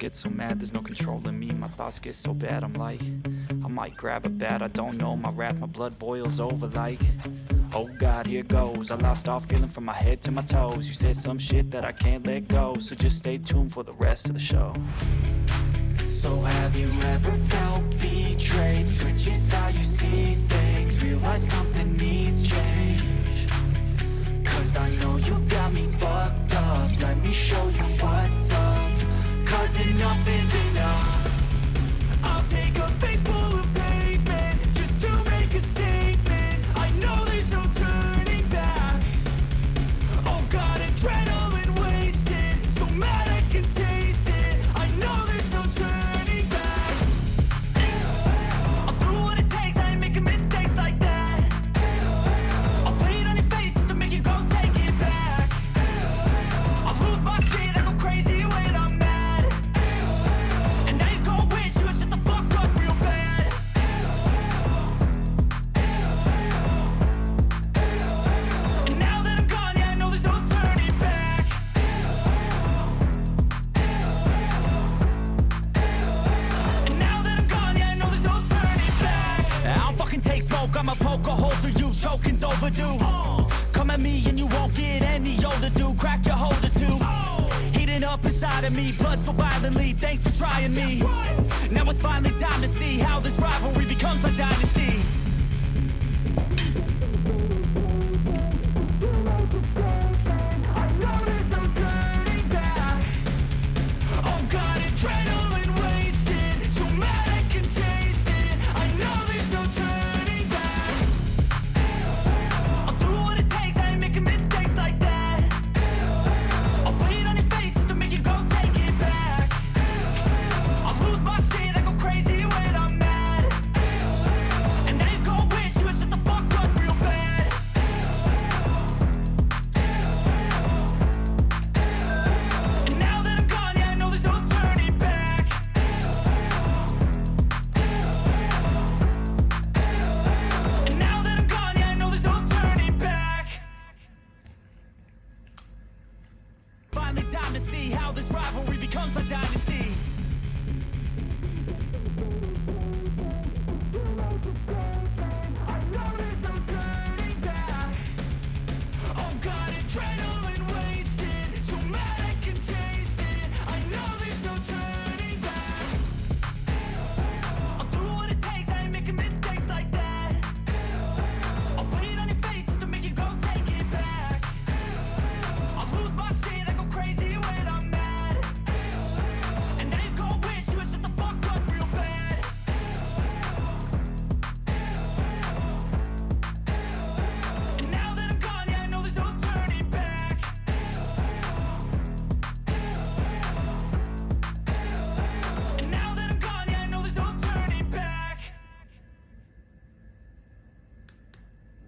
get so mad, there's no controlling me. My thoughts get so bad, I'm like, I might grab a bat, I don't know. My wrath, my blood boils over like, oh God, here goes. I lost all feeling from my head to my toes. You said some shit that I can't let go, so just stay tuned for the rest of the show. So have you ever felt betrayed? Switches how you see things, realize something needs change. Cause I know you got me fucked up, let me show you what's up. Cause enough is enough. I'll take a face full of pavement just to make a statement. I know there's no turning back. Oh God, adrenaline wasted, so mad I can taste it. I know there's no turning back. I'll do what it takes, I ain't making mistakes like that. I'll play it on your face just to make you go take it back. I'll lose my shit, I go crazy when I'm mad. And now you go wish you would shut the fuck up real bad. And now that I'm gone, yeah, I know there's no turning back. And now that I'm gone, yeah, I know there's no turning back. I don't fucking take smoke, I'ma poke a hole through you, choking's overdue. Come at me and you won't get any older, dude. Crack your holder too. Heating up inside of me, blood so violently, thanks for trying me. Now it's finally time to see how this rivalry becomes a dynasty.